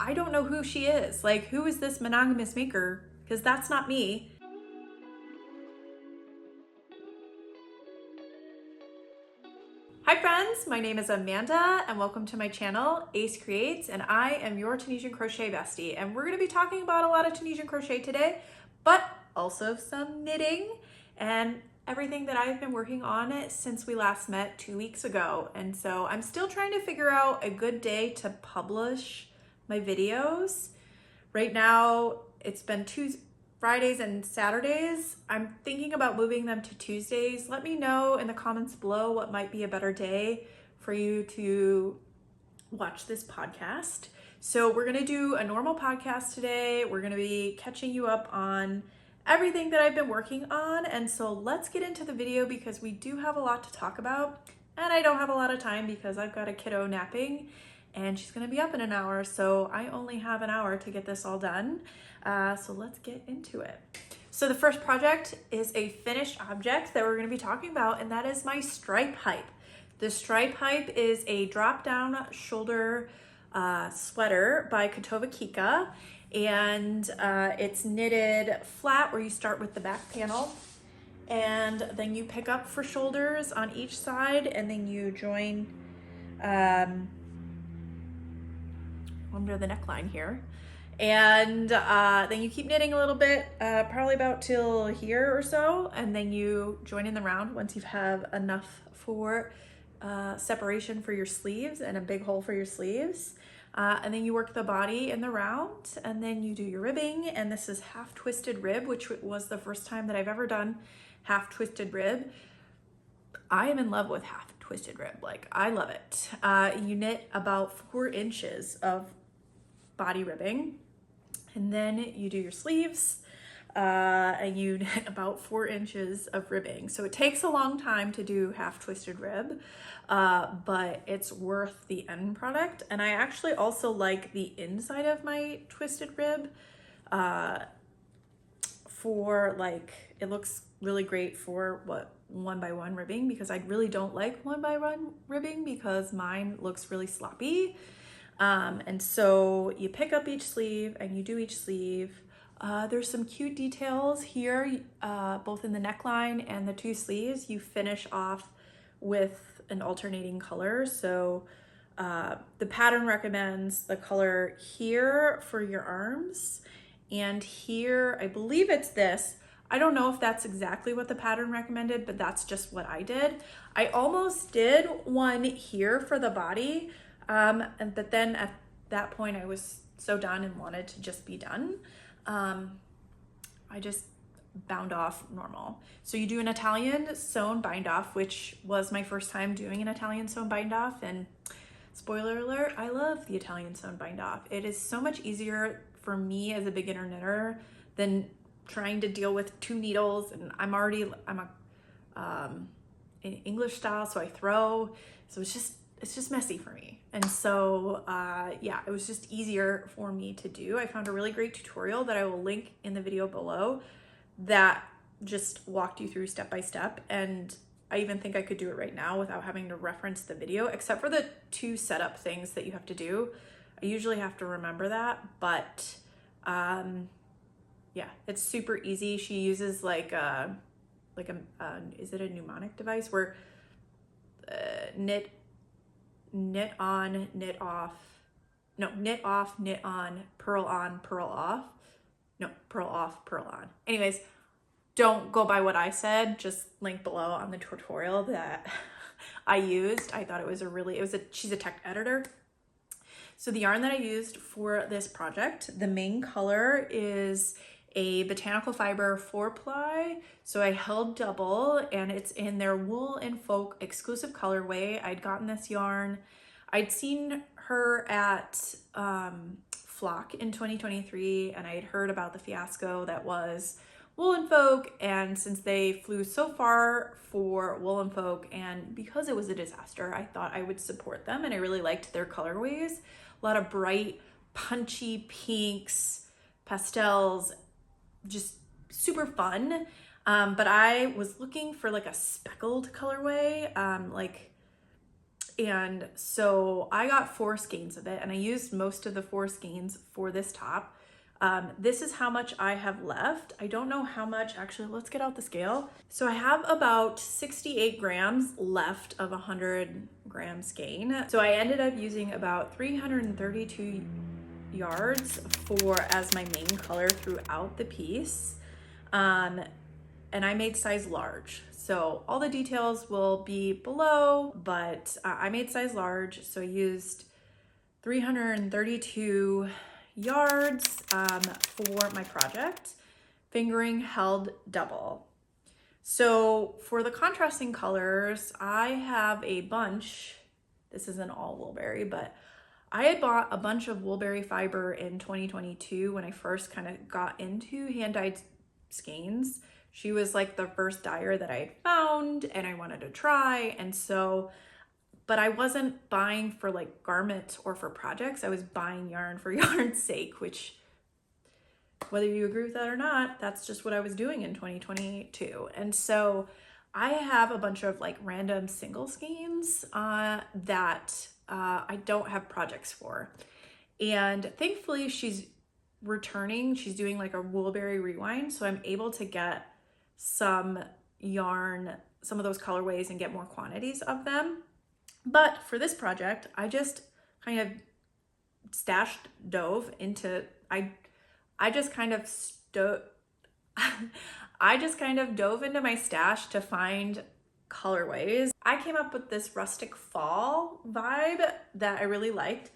I don't know who she is. Like, who is this monogamous maker? Because that's not me. Hi friends, my name is Amanda and welcome to my channel, AceKreates, and I am your Tunisian crochet bestie. And we're gonna be talking about a lot of Tunisian crochet today, but also some knitting and everything that I've been working on since we last met 2 weeks ago. And so I'm still trying to figure out a good day to publish my videos. Right now, it's been Fridays and Saturdays. I'm thinking about moving them to Tuesdays. Let me know in the comments below what might be a better day for you to watch this podcast. So we're gonna do a normal podcast today. We're gonna be catching you up on everything that I've been working on. And so let's get into the video because we do have a lot to talk about. And I don't have a lot of time because I've got a kiddo napping and she's gonna be up in an hour. So I only have an hour to get this all done. So let's get into it. So the first project is a finished object that we're going to be talking about, and that is my stripe hype. The stripe hype is a drop down shoulder sweater by Kotova Kika, and it's knitted flat where you start with the back panel and then you pick up for shoulders on each side and then you join under the neckline here. And then you keep knitting a little bit, probably about till here or so, and then you join in the round once you have enough for separation for your sleeves and a big hole for your sleeves. And then you work the body in the round, and then you do your ribbing, and this is half twisted rib, which was the first time that I've ever done half twisted rib. I am in love with half twisted rib, like I love it. You knit about 4 inches of body ribbing, and then you do your sleeves and you knit about 4 inches of ribbing. So it takes a long time to do half twisted rib, but it's worth the end product. And I actually also like the inside of my twisted rib for like, it looks really great for what 1x1 ribbing, because I really don't like 1x1 ribbing because mine looks really sloppy. And so you pick up each sleeve and you do each sleeve. There's some cute details here, both in the neckline and the 2 sleeves. You finish off with an alternating color. So the pattern recommends the color here for your arms, and here, I believe it's this. I don't know if that's exactly what the pattern recommended, but that's just what I did. I almost did one here for the body, but then at that point I was so done and wanted to just be done. I just bound off normal. So you do an Italian sewn bind off, which was my first time doing an Italian sewn bind off, and spoiler alert, I love the Italian sewn bind off. It is so much easier for me as a beginner knitter than trying to deal with 2 needles, and I'm in English style, so I throw, so it's just messy for me. And so yeah, it was just easier for me to do. I found a really great tutorial that I will link in the video below that just walked you through step by step, and I even think I could do it right now without having to reference the video, except for the 2 setup things that you have to do. I usually have to remember that, but yeah, it's super easy. She uses like a is it a mnemonic device where knit on, knit off, no, knit off, knit on, purl off, no, purl off, purl on. Anyways, don't go by what I said, just link below on the tutorial that I used. I thought it was she's a tech editor. So the yarn that I used for this project, the main color is a botanical fiber 4-ply. So I held double, and it's in their Wool and Folk exclusive colorway. I'd gotten this yarn. I'd seen her at Flock in 2023, and I had heard about the fiasco that was Wool and Folk. And since they flew so far for Wool and Folk, and because it was a disaster, I thought I would support them, and I really liked their colorways. A lot of bright, punchy pinks, pastels, just super fun. But I was looking for like a speckled colorway. Like And so I got 4 skeins of it, and I used most of the 4 skeins for this top. This is how much I have left. I don't know how much, actually, let's get out the scale. So I have about 68 grams left of 100 gram skein. So I ended up using about 332 yards as my main color throughout the piece. And I made size large. So all the details will be below, but I made size large. So I used 332 yards for my project. Fingering held double. So for the contrasting colors, I have a bunch. This isn't all woolberry, but I had bought a bunch of woolberry fiber in 2022 when I first kind of got into hand-dyed skeins. She was like the first dyer that I had found and I wanted to try. And so, but I wasn't buying for like garments or for projects. I was buying yarn for yarn's sake, which, whether you agree with that or not, that's just what I was doing in 2022. And so I have a bunch of like random single skeins that I don't have projects for. And thankfully she's returning. She's doing like a woolberry rewind. So I'm able to get some yarn, some of those colorways, and get more quantities of them. But for this project, I just kind of dove into my stash to find colorways. I came up with this rustic fall vibe that I really liked.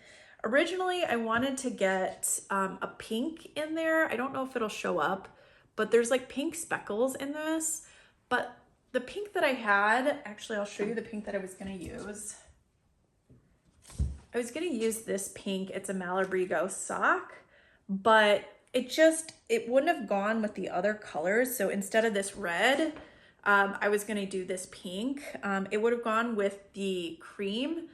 Originally, I wanted to get a pink in there. I don't know if it'll show up, but there's like pink speckles in this. But the pink that I had, actually, I'll show you the pink that I was gonna use. I was gonna use this pink. It's a Malabrigo sock, but it wouldn't have gone with the other colors. So instead of this red, I was gonna do this pink. It would have gone with the cream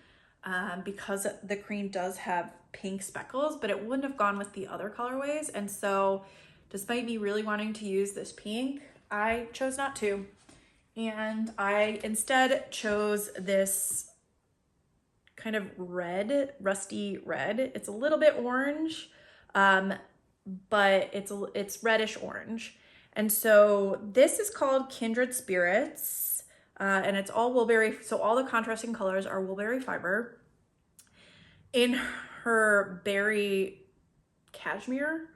because the cream does have pink speckles, but it wouldn't have gone with the other colorways. And so despite me really wanting to use this pink, I chose not to. And I instead chose this kind of red, rusty red. It's a little bit orange, but it's reddish orange. And so this is called Kindred Spirits, and it's all woolberry. So all the contrasting colors are woolberry fiber in her berry cashmere.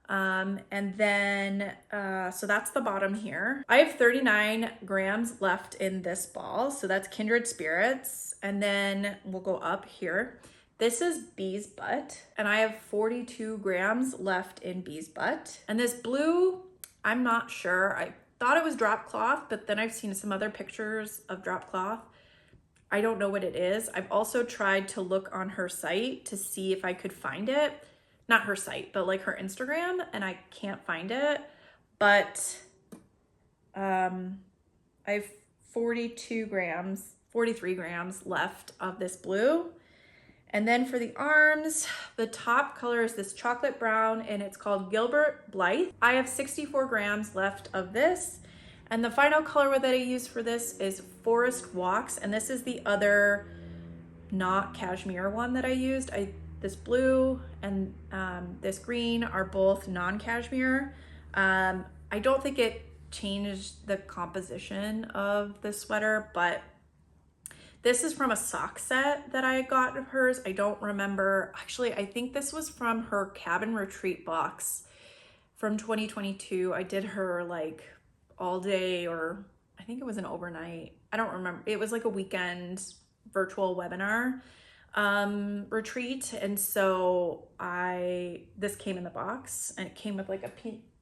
And then, so that's the bottom here. I have 39 grams left in this ball. So that's Kindred Spirits. And then we'll go up here. This is Bee's Butt, and I have 42 grams left in Bee's Butt. And this blue, I'm not sure. I thought it was drop cloth, but then I've seen some other pictures of drop cloth. I don't know what it is. I've also tried to look on her site to see if I could find it. Not her site, but like her Instagram, and I can't find it. But I have 43 grams left of this blue. And then for the arms, the top color is this chocolate brown, and it's called Gilbert Blythe. I have 64 grams left of this. And the final color that I used for this is Forest Walks, and this is the other not cashmere one that I used. This blue and this green are both non-cashmere. I don't think it changed the composition of the sweater, but this is from a sock set that I got of hers. I don't remember. Actually, I think this was from her Cabin Retreat box from 2022. I did her like all day, or I think it was an overnight. I don't remember. It was like a weekend virtual webinar retreat. And so this came in the box, and it came with like a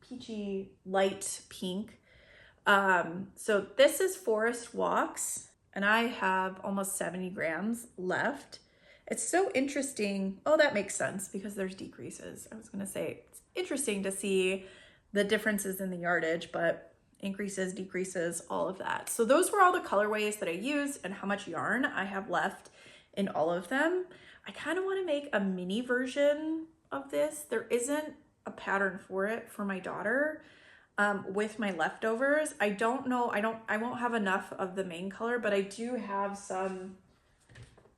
peachy light pink. So this is Forest Walks, and I have almost 70 grams left. It's so interesting. Oh, that makes sense because there's decreases. I was gonna say it's interesting to see the differences in the yardage, but increases, decreases, all of that. So those were all the colorways that I used and how much yarn I have left in all of them. I kind of want to make a mini version of this. There isn't a pattern for it for my daughter with my leftovers. I don't know. I won't have enough of the main color, but I do have some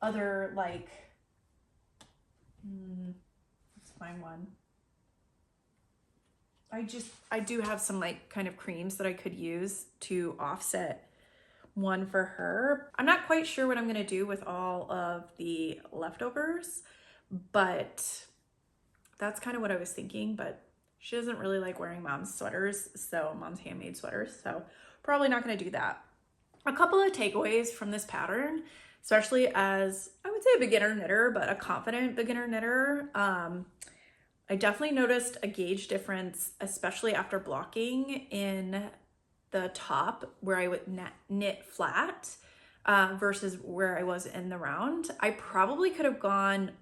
other like, let's find one. I do have some like kind of creams that I could use to offset one for her. I'm not quite sure what I'm gonna do with all of the leftovers, but that's kind of what I was thinking. But she doesn't really like wearing mom's sweaters, so mom's handmade sweaters, so probably not gonna do that. A couple of takeaways from this pattern, especially as I would say a beginner knitter, but a confident beginner knitter. I definitely noticed a gauge difference, especially after blocking in the top where I would knit flat versus where I was in the round. I probably could have gone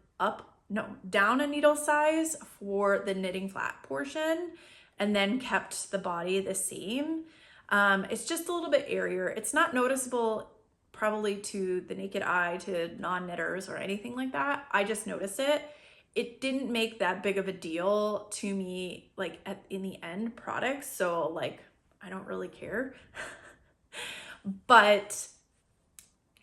down a needle size for the knitting flat portion and then kept the body the same. It's just a little bit airier. It's not noticeable probably to the naked eye, to non-knitters or anything like that. I just noticed it. It didn't make that big of a deal to me like in the end product, so like I don't really care. But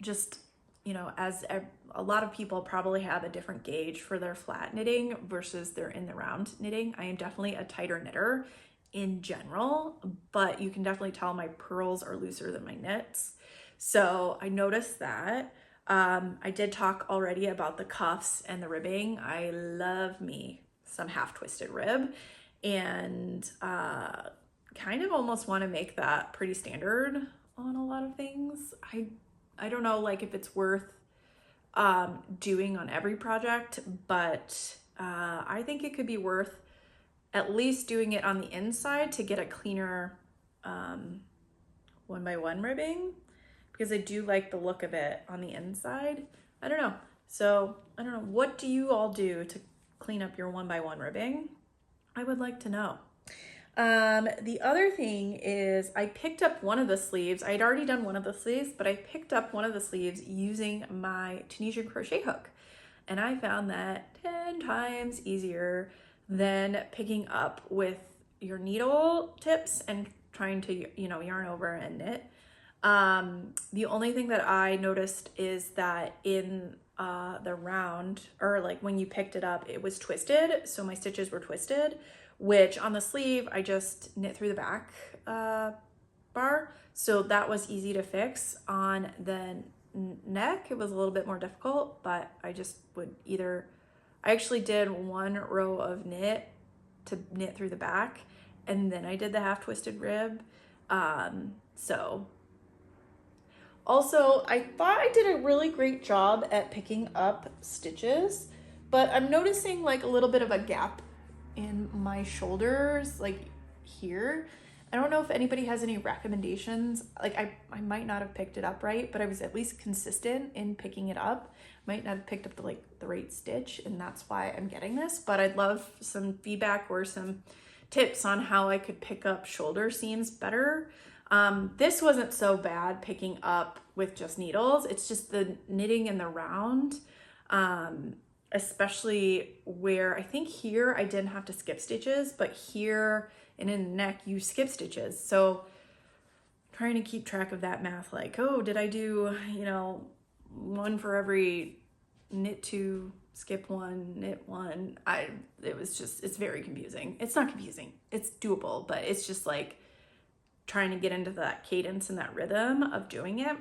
just, you know, as a lot of people probably have a different gauge for their flat knitting versus their in the round knitting. I am definitely a tighter knitter in general, but you can definitely tell my purls are looser than my knits. So I noticed that. I did talk already about the cuffs and the ribbing. I love me some half twisted rib, and kind of almost want to make that pretty standard on a lot of things. I don't know like if it's worth doing on every project, but I think it could be worth at least doing it on the inside to get a cleaner 1x1 ribbing, because I do like the look of it on the inside. I don't know. So I don't know. What do you all do to clean up your 1x1 ribbing? I would like to know. The other thing is I picked up one of the sleeves. I had already done one of the sleeves, but I picked up one of the sleeves using my Tunisian crochet hook. And I found that 10 times easier than picking up with your needle tips and trying to, you know, yarn over and knit. The only thing that I noticed is that in the round, or like when you picked it up, it was twisted. So my stitches were twisted, which on the sleeve, I just knit through the back bar. So that was easy to fix. On the neck, it was a little bit more difficult, but I just would I actually did one row of knit to knit through the back, and then I did the half twisted rib. So also, I thought I did a really great job at picking up stitches, but I'm noticing like a little bit of a gap in my shoulders, like here. I don't know if anybody has any recommendations. Like I might not have picked it up right, but I was at least consistent in picking it up. Might not have picked up the right stitch, and that's why I'm getting this, but I'd love some feedback or some tips on how I could pick up shoulder seams better. This wasn't so bad picking up with just needles. It's just the knitting in the round, especially where I think here I didn't have to skip stitches, but here and in the neck you skip stitches. So trying to keep track of that math, like, oh, did I do, you know, one for every knit two, skip one, knit one? It's very confusing. It's not confusing, it's doable, but it's just like trying to get into that cadence and that rhythm of doing it.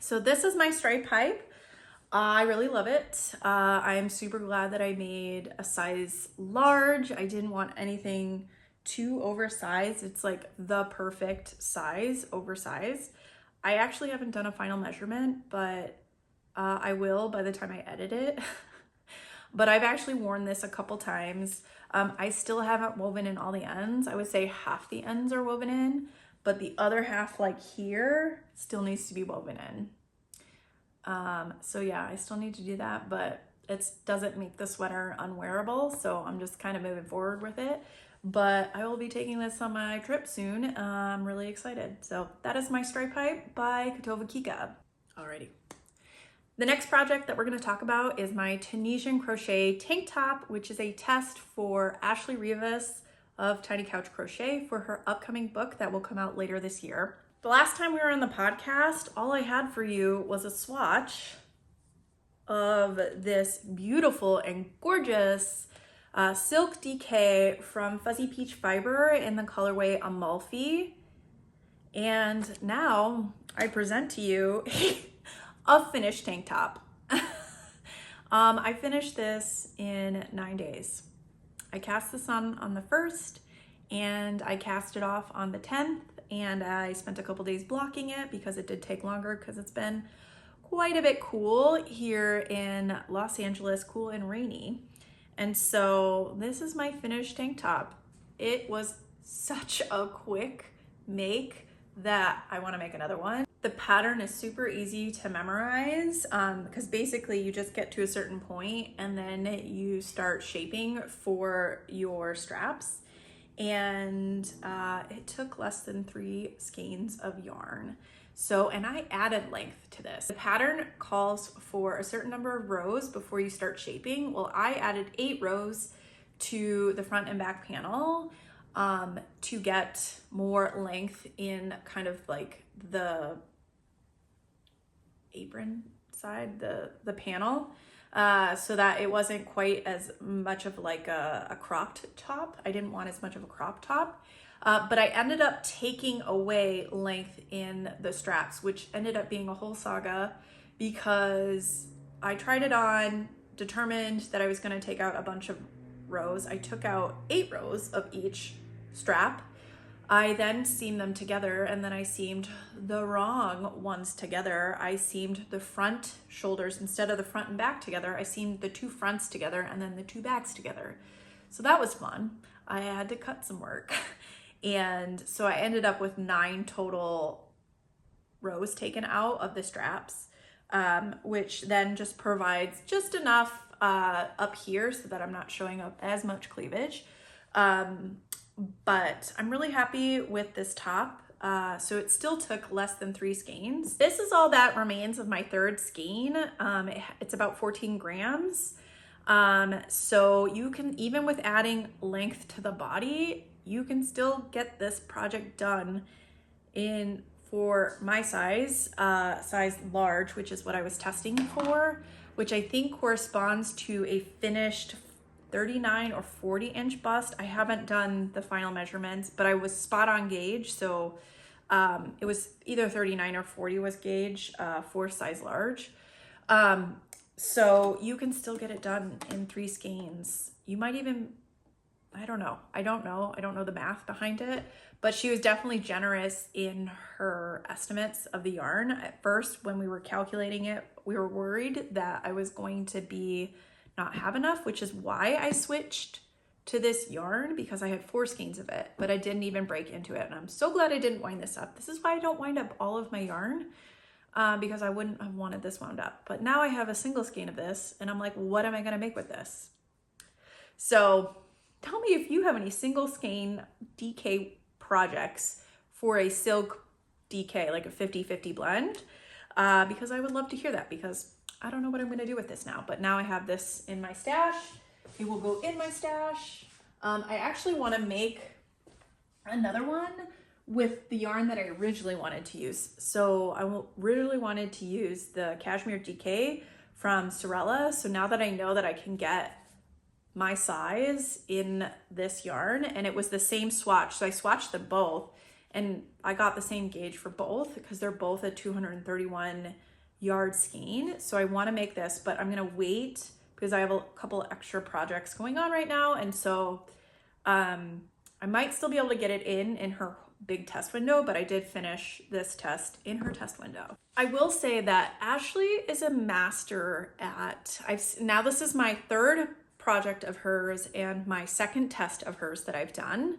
So this is my stripe pipe. I really love it. I am super glad that I made a size large. I didn't want anything too oversized. It's like the perfect size, oversized. I actually haven't done a final measurement, but I will by the time I edit it. But I've actually worn this a couple times. I still haven't woven in all the ends. I would say half the ends are woven in, but the other half, like here, still needs to be woven in. So yeah, I still need to do that, but it doesn't make the sweater unwearable, so I'm just kind of moving forward with it. But I will be taking this on my trip soon. I'm really excited. So that is my stripe pipe by Kotova Kika. Alrighty. The next project that we're going to talk about is my Tunisian Crochet tank top, which is a test for Ashley Rivas of Tiny Couch Crochet for her upcoming book that will come out later this year. The last time we were on the podcast, all I had for you was a swatch of this beautiful and gorgeous silk DK from Fuzzy Peach Fiber in the colorway Amalfi. And now I present to you a finished tank top. I finished this in 9 days. I cast this on the 1st and I cast it off on the 10th, and I spent a couple days blocking it because it did take longer because it's been quite a bit cool here in Los Angeles, cool and rainy. And so this is my finished tank top. It was such a quick make that I want to make another one. The pattern is super easy to memorize because basically you just get to a certain point and then you start shaping for your straps. And it took less than 3 skeins of yarn. So, and I added length to this. The pattern calls for a certain number of rows before you start shaping. Well, I added 8 rows to the front and back panel to get more length in kind of like the apron side, the panel, so that it wasn't quite as much of like a cropped top. I didn't want as much of a crop top, but I ended up taking away length in the straps, which ended up being a whole saga because I tried it on, determined that I was going to take out a bunch of rows. I took out 8 rows of each strap. I then seamed them together, and then I seamed the wrong ones together. I seamed the front shoulders instead of the front and back together. I seamed the 2 fronts together and then the 2 backs together. So that was fun. I had to cut some work. And so I ended up with 9 total rows taken out of the straps, which then just provides just enough up here so that I'm not showing up as much cleavage. But I'm really happy with this top. So it still took less than 3 skeins. This is all that remains of my 3rd skein. It's about 14 grams. So you can, even with adding length to the body, you can still get this project done in, for my size, size large, which is what I was testing for, which I think corresponds to a finished 39 or 40 inch bust. I haven't done the final measurements, but I was spot on gauge. So it was either 39 or 40 was gauge for size large. So you can still get it done in 3 skeins. You might even, I don't know. I don't know the math behind it, but she was definitely generous in her estimates of the yarn. At first, when we were calculating it, we were worried that I was going to not have enough, which is why I switched to this yarn, because I had 4 skeins of it, but I didn't even break into it. And I'm so glad I didn't wind this up. This is why I don't wind up all of my yarn, because I wouldn't have wanted this wound up. But now I have a single skein of this and I'm like, what am I gonna make with this? So tell me if you have any single skein DK projects for a silk DK, like a 50-50 blend, because I would love to hear that, because I don't know what I'm gonna do with this now, but now I have this in my stash. It will go in my stash. I actually wanna make another one with the yarn that I originally wanted to use. So I really wanted to use the Cashmere DK from Muscarella. So now that I know that I can get my size in this yarn, and it was the same swatch, so I swatched them both and I got the same gauge for both because they're both a 231 yard skein. So I want to make this, but I'm gonna wait because I have a couple extra projects going on right now, and so I might still be able to get it in her big test window, but I did finish this test in her test window. I will say that Ashley is a master at, now this is my 3rd project of hers and my 2nd test of hers that I've done.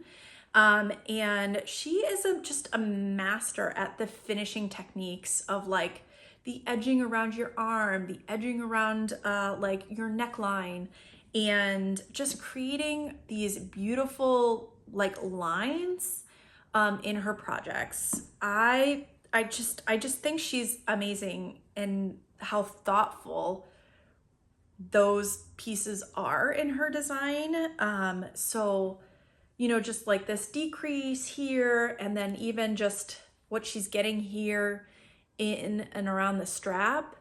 And she is just a master at the finishing techniques of like the edging around your arm, the edging around like your neckline, and just creating these beautiful like lines in her projects. I just think she's amazing in how thoughtful those pieces are in her design. So, you know, just like this decrease here, and then even just what she's getting here in and around the strap.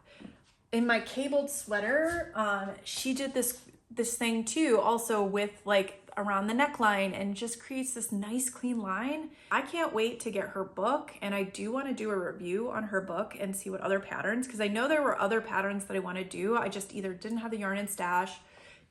in my cabled sweater, she did this thing too, also with like around the neckline, and just creates this nice clean line. I can't wait to get her book, and I do want to do a review on her book and see what other patterns, because I know there were other patterns that I want to do. I just either didn't have the yarn in stash,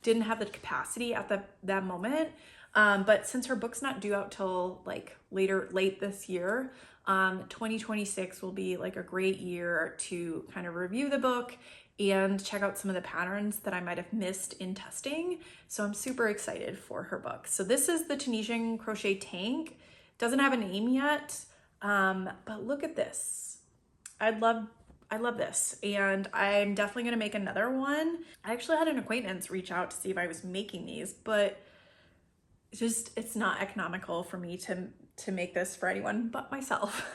didn't have the capacity at that moment. But since her book's not due out till like late this year, 2026 will be like a great year to kind of review the book and check out some of the patterns that I might have missed in testing. So I'm super excited for her book. So this is the Tunisian Crochet Tank. Doesn't have a name yet, but look at this. I love this, and I'm definitely gonna make another one. I actually had an acquaintance reach out to see if I was making these, but it's not economical for me to make this for anyone but myself.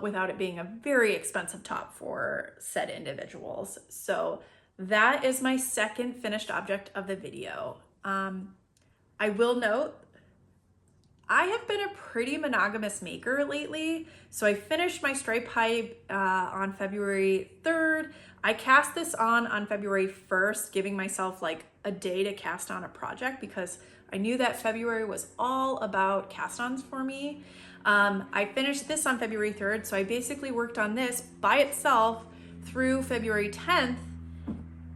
Without it being a very expensive top for said individuals. So that is my second finished object of the video. I will note, I have been a pretty monogamous maker lately. So I finished my stripe pipe on February 3rd. I cast this on February 1st, giving myself like a day to cast on a project because I knew that February was all about cast-ons for me. I finished this on February 3rd, so I basically worked on this by itself through February 10th,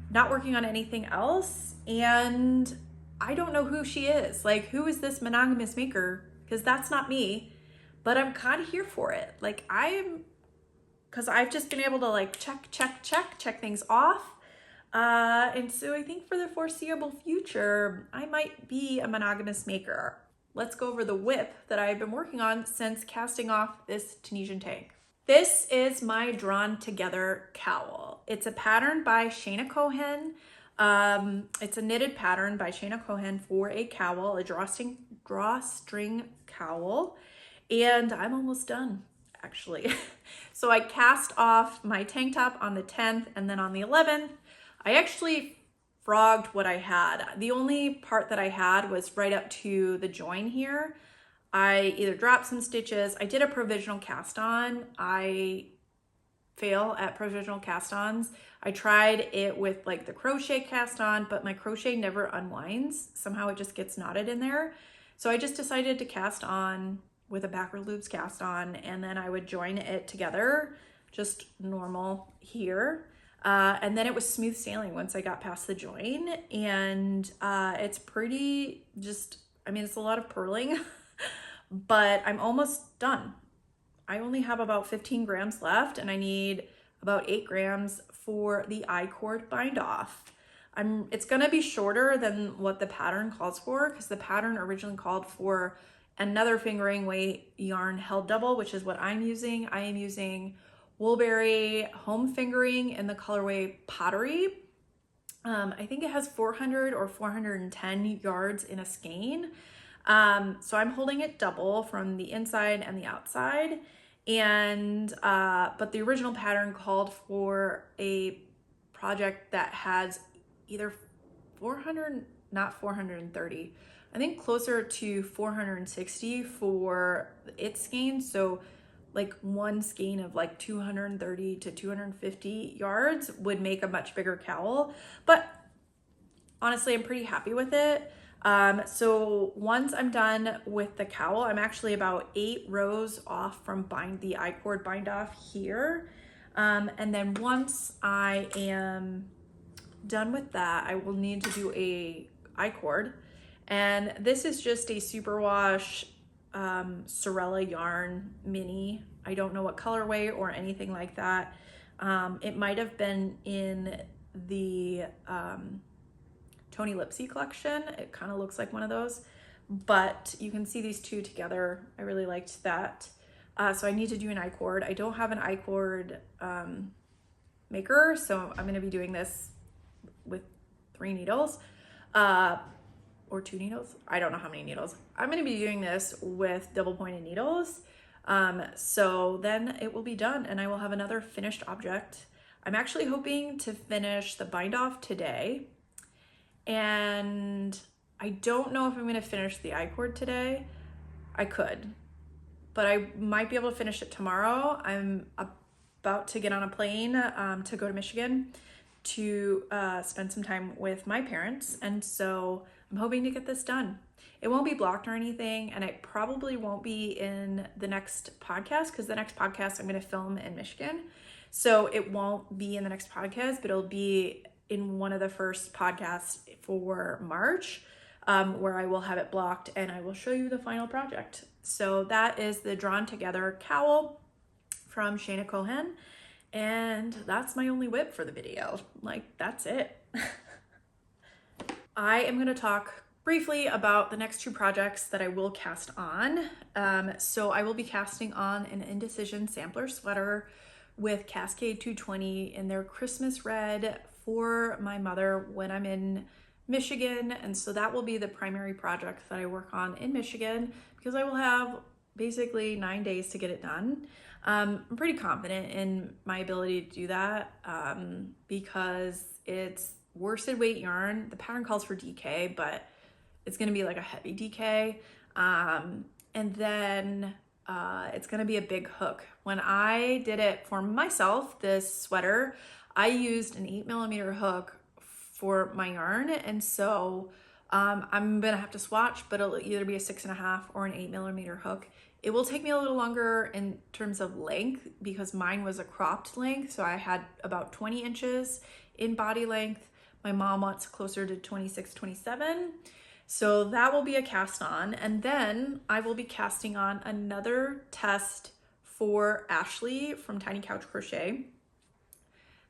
not working on anything else, and I don't know who she is. Like, who is this monogamous maker? Because that's not me, but I'm kind of here for it. Like, because I've just been able to like check things off. And so I think for the foreseeable future, I might be a monogamous maker. Let's go over the whip that I've been working on since casting off this Tunisian tank. This is my drawn together cowl. It's a pattern by Shana Cohen. It's a knitted pattern by Shana Cohen for a cowl, a drawstring cowl. And I'm almost done, actually. So I cast off my tank top on the 10th, and then on the 11th, I actually frogged what I had. The only part that I had was right up to the join here. I either dropped some stitches. I did a provisional cast on. I fail at provisional cast ons. I tried it with like the crochet cast on, but my crochet never unwinds. Somehow it just gets knotted in there. So I just decided to cast on with a backward loops cast on, and then I would join it together, just normal here. And then it was smooth sailing once I got past the join, and it's pretty it's a lot of purling, but I'm almost done. I only have about 15 grams left, and I need about 8 grams for the I-cord bind off. It's gonna be shorter than what the pattern calls for, because the pattern originally called for another fingering weight yarn held double, which is what I'm using. I am using Woolberry home fingering in the colorway Pottery. I think it has 400 or 410 yards in a skein. So I'm holding it double from the inside and the outside. And but the original pattern called for a project that has either 400, not 430, I think closer to 460 for its skein. So like one skein of like 230 to 250 yards would make a much bigger cowl, but honestly, I'm pretty happy with it. So once I'm done with the cowl, I'm actually about 8 rows off from the I-cord bind off here. And then once I am done with that, I will need to do a I-cord. And this is just a superwash Muscarella yarn mini. I don't know what colorway or anything like that. It might have been in the Tony Lipsy collection. It kind of looks like one of those, but you can see these two together. I really liked that. So I need to do an I-cord. I don't have an I-cord maker, so I'm going to be doing this with 3 needles. Or 2 needles. I don't know how many needles. I'm going to be doing this with double pointed needles. So then it will be done and I will have another finished object. I'm actually hoping to finish the bind off today. And I don't know if I'm going to finish the I-cord today. I could, but I might be able to finish it tomorrow. I'm about to get on a plane to go to Michigan to spend some time with my parents. And so I'm hoping to get this done. It won't be blocked or anything, and it probably won't be in the next podcast because the next podcast I'm going to film in Michigan. So it won't be in the next podcast, but it'll be in one of the first podcasts for March, where I will have it blocked and I will show you the final project. So that is the Drawn Together Cowl from Shana Cohen. And that's my only whip for the video. Like, that's it. I am going to talk briefly about the next two projects that I will cast on. So I will be casting on an Indecision sampler sweater with Cascade 220 in their Christmas red for my mother when I'm in Michigan. And so that will be the primary project that I work on in Michigan because I will have basically 9 days to get it done. I'm pretty confident in my ability to do that because it's worsted weight yarn. The pattern calls for DK, but it's going to be like a heavy DK. And then it's going to be a big hook. When I did it for myself, this sweater, I used an 8mm hook for my yarn. And so I'm going to have to swatch, but it'll either be a 6.5 or an 8mm hook. It will take me a little longer in terms of length because mine was a cropped length. So I had about 20 inches in body length. My mom wants closer to 26, 27. So that will be a cast on. And then I will be casting on another test for Ashley from Tiny Couch Crochet.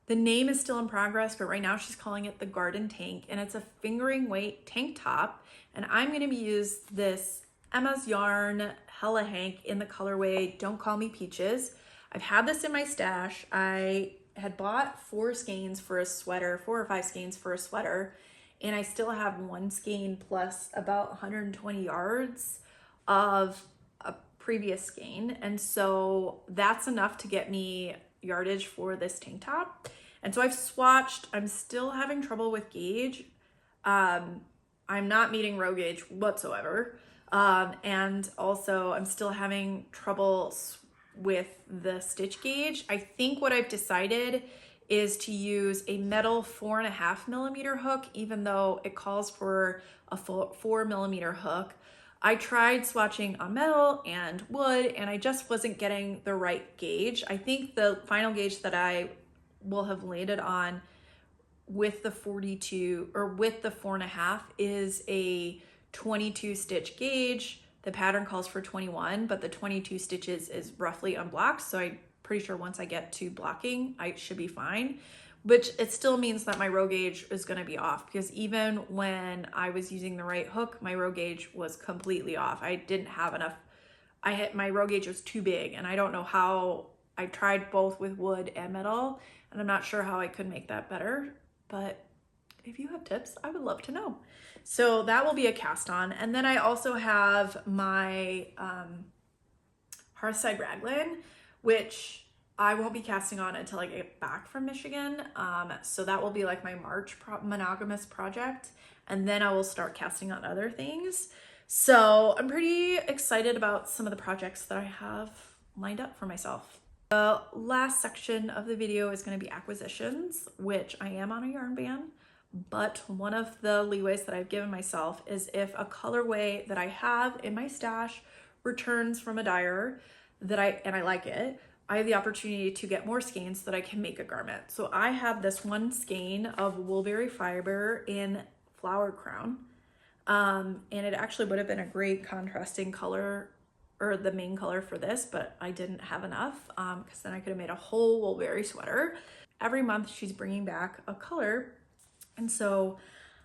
The name is still in progress, but right now she's calling it the Garden Tank, and it's a fingering weight tank top. And I'm going to be use this Emma's Yarn Hella Hank in the colorway Don't Call Me Peaches. I've had this in my stash. I had bought 4 skeins for a sweater, 4 or 5 skeins for a sweater, and I still have 1 skein plus about 120 yards of a previous skein. And so that's enough to get me yardage for this tank top. And so I've swatched. I'm still having trouble with gauge. I'm not meeting row gauge whatsoever. And also I'm still having trouble with the stitch gauge. I think what I've decided is to use a metal 4.5mm hook, even though it calls for a 4mm hook. I tried swatching on metal and wood, and I just wasn't getting the right gauge. I think the final gauge that I will have landed on with the 42 or with the 4.5 is a 22 stitch gauge. The pattern calls for 21, but the 22 stitches is roughly unblocked. So I'm pretty sure once I get to blocking, I should be fine, which it still means that my row gauge is going to be off because even when I was using the right hook, my row gauge was completely off. I didn't have enough. My row gauge was too big, and I don't know how. I tried both with wood and metal, and I'm not sure how I could make that better, but if you have tips, I would love to know. So that will be a cast on. And then I also have my Hearthside Raglan, which I won't be casting on until I get back from Michigan. So that will be like my March Monogamous project. And then I will start casting on other things. So I'm pretty excited about some of the projects that I have lined up for myself. The last section of the video is going to be acquisitions, which I am on a yarn ban. But one of the leeways that I've given myself is if a colorway that I have in my stash returns from a dyer that I like it, I have the opportunity to get more skeins so that I can make a garment. So I have this 1 skein of woolberry fiber in Flower Crown. And it actually would have been a great contrasting color, or the main color for this, but I didn't have enough because then I could have made a whole woolberry sweater. Every month she's bringing back a color. And so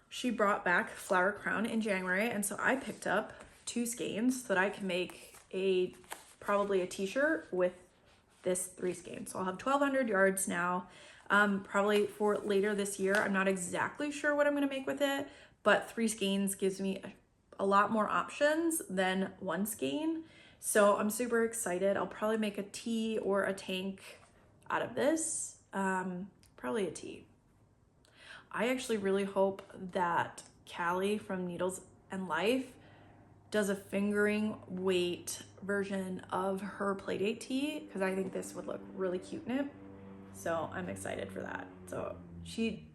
she brought back Flower Crown in January. And so I picked up 2 skeins so that I can make probably a t-shirt with this 3 skeins. So I'll have 1,200 yards now, probably for later this year. I'm not exactly sure what I'm going to make with it, but 3 skeins gives me a lot more options than 1 skein. So I'm super excited. I'll probably make a tee or a tank out of this, probably a tee. I actually really hope that Callie from Needles and Life does a fingering weight version of her Playdate tee, because I think this would look really cute in it. So I'm excited for that. So she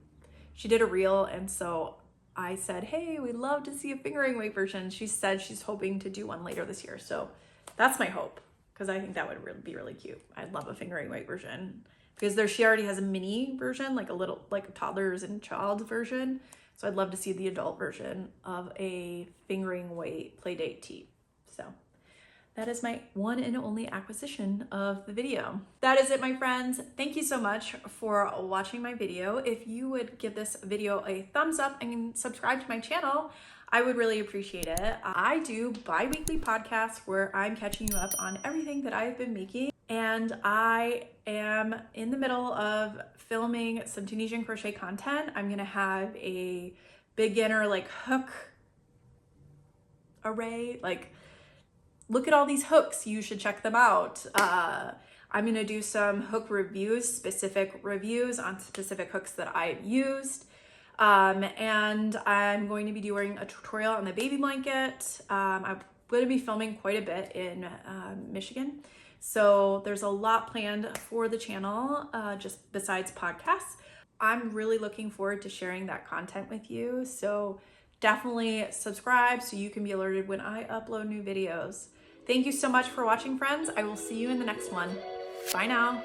did a reel, and so I said, hey, we'd love to see a fingering weight version. She said she's hoping to do one later this year. So that's my hope, because I think that would be really cute. I'd love a fingering weight version, because she already has a mini version, like a toddlers and child version. So I'd love to see the adult version of a fingering weight Playdate tee. So that is my one and only acquisition of the video. That is it, my friends. Thank you so much for watching my video. If you would give this video a thumbs up and subscribe to my channel, I would really appreciate it. I do bi-weekly podcasts where I'm catching you up on everything that I've been making. And I am in the middle of filming some Tunisian crochet content. I'm gonna have a beginner hook array, look at all these hooks, you should check them out. I'm gonna do some hook reviews, specific reviews on specific hooks that I've used. And I'm going to be doing a tutorial on the baby blanket. I'm going to be filming quite a bit in Michigan. So there's a lot planned for the channel, just besides podcasts. I'm really looking forward to sharing that content with you. So definitely subscribe so you can be alerted when I upload new videos. Thank you so much for watching, friends. I will see you in the next one. Bye now.